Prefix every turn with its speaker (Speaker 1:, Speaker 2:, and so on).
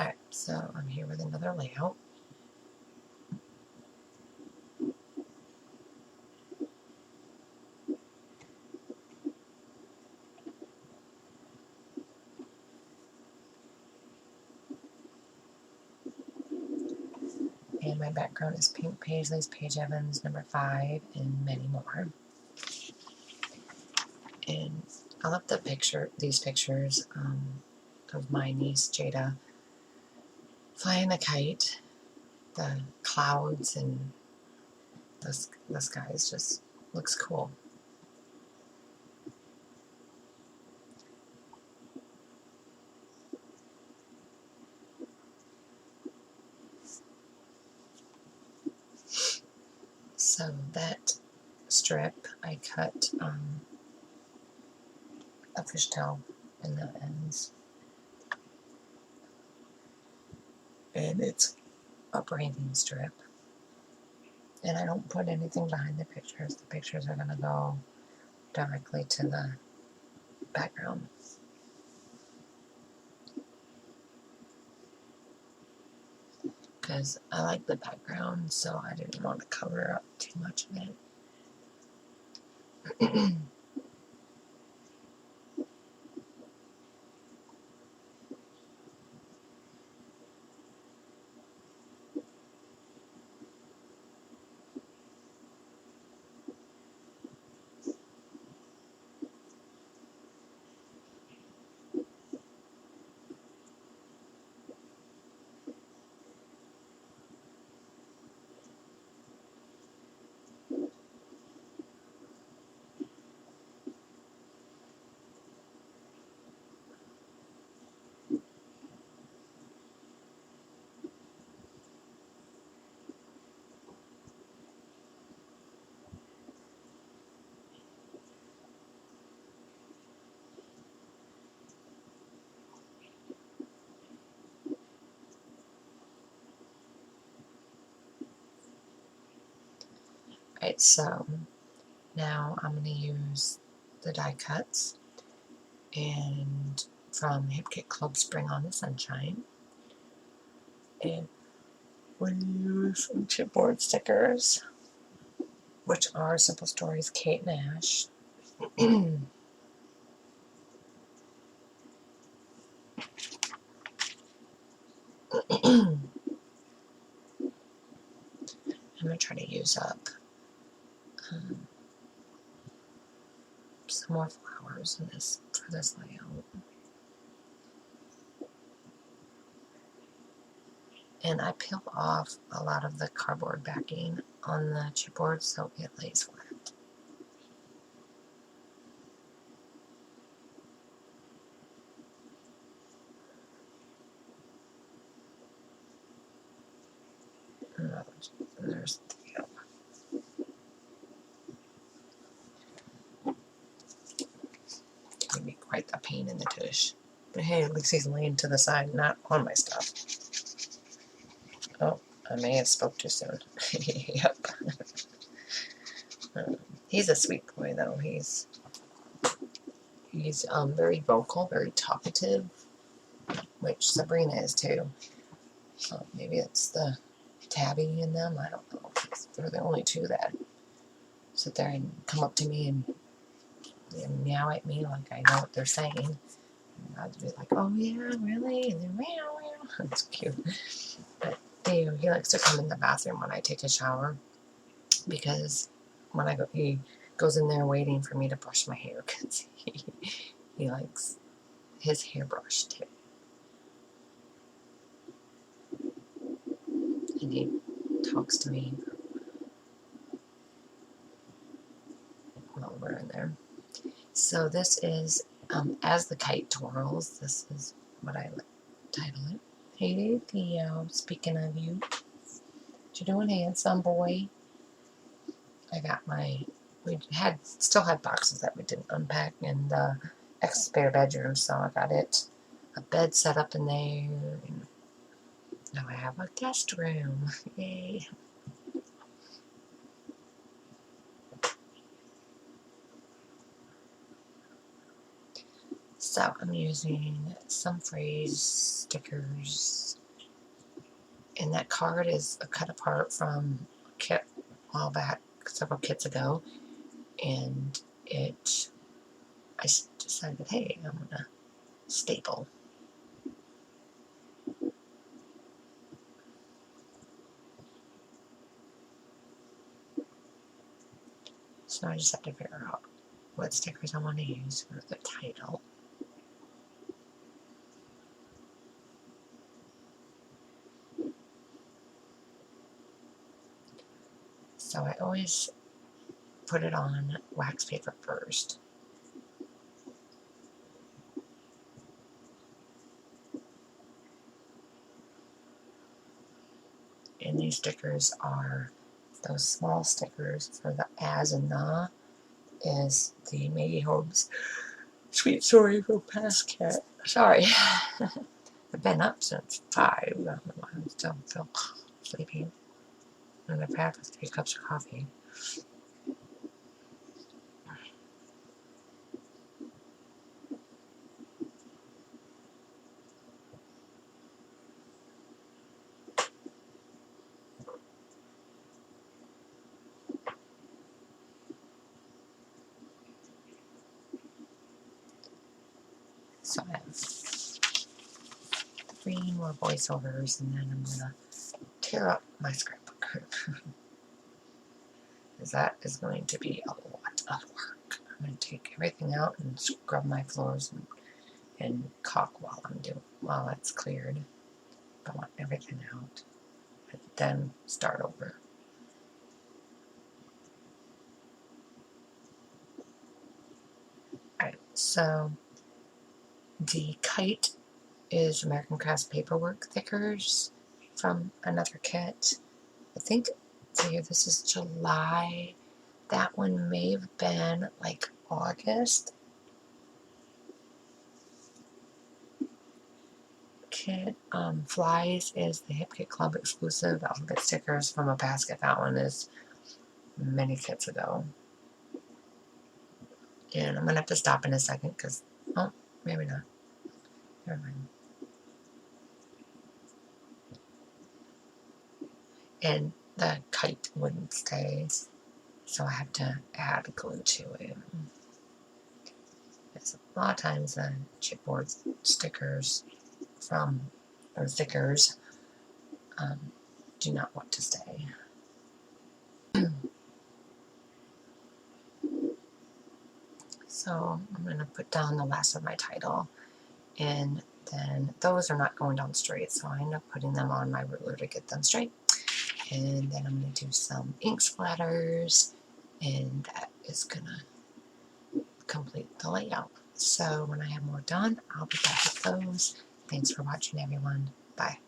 Speaker 1: Alright, so I'm here with another layout. And my background is Pink Paisley's Paige Evans number 5 and many more. And I love these pictures of my niece Jada flying a kite. The clouds and the sky just looks cool. So that strip I cut a fishtail in the ends, and it's a branding strip. And I don't put anything behind the pictures. The pictures are going to go directly to the background. Because I like the background, so I didn't want to cover up too much of it. Right, so now I'm going to use the die cuts and from Hip Kit Club Spring on the Sunshine. And we're going to use some chipboard stickers, which are Simple Stories Kate Nash. I'm going to try to use up some more flowers in for this layout. And I peel off a lot of the cardboard backing on the chipboard so it lays flat. And there's can be quite the pain in the tush. But hey, at least he's laying to the side, not on my stuff. Oh, I may have spoke too soon. Yep. He's a sweet boy, though. He's very vocal, very talkative, which Sabrina is too. Maybe it's the Tabby in them. I don't know. They're the only two that sit there and come up to me and meow at me like I know what they're saying. And I'd be like, oh yeah, really? And then meow, meow. It's cute. But he likes to come in the bathroom when I take a shower because when I go, he goes in there waiting for me to brush my hair because he likes his hair brushed too. And he talks to me while we're in there. So this is As the Kite Twirls. This is what I title it. Hey Theo, speaking of you. What you doing, handsome boy? I got we still had boxes that we didn't unpack in the spare bedroom, so I got a bed set up in there, and now I have a guest room. Yay. So I'm using some phrase stickers, and that card is a cut apart from a kit a while back, several kits ago, and I decided, hey, I'm gonna staple. So I just have to figure out what stickers I want to use for the title. So I always put it on wax paper first. And these stickers are those small stickers for the as and the is the Maggie Holmes Sweet Story from Past Cat. Sorry. I've been up since 5. I don't know why I still feel sleepy. And I've had 3 cups of coffee. So I have 3 more voiceovers, and then I'm going to tear up my scrapbook. Because that is going to be a lot of work. I'm going to take everything out and scrub my floors and caulk while it's cleared. I want everything out, and then start over. Alright, so the Kite is American Crafts Paperwork Thickers from another kit. I think, see, this is July. That one may have been like August. Kit Flies is the Hip Kit Club exclusive alphabet stickers from a basket. That one is many kits ago. And I'm going to have to stop in a second because, oh, maybe not. Never mind. And the kite wouldn't stay, so I have to add glue to it. Because a lot of times the chipboard stickers stickers do not want to stay. So I'm going to put down the last of my title, and then those are not going down straight, so I end up putting them on my ruler to get them straight. And then I'm going to do some ink splatters, and that is going to complete the layout. So when I have more done, I'll be back with those. Thanks for watching, everyone. Bye.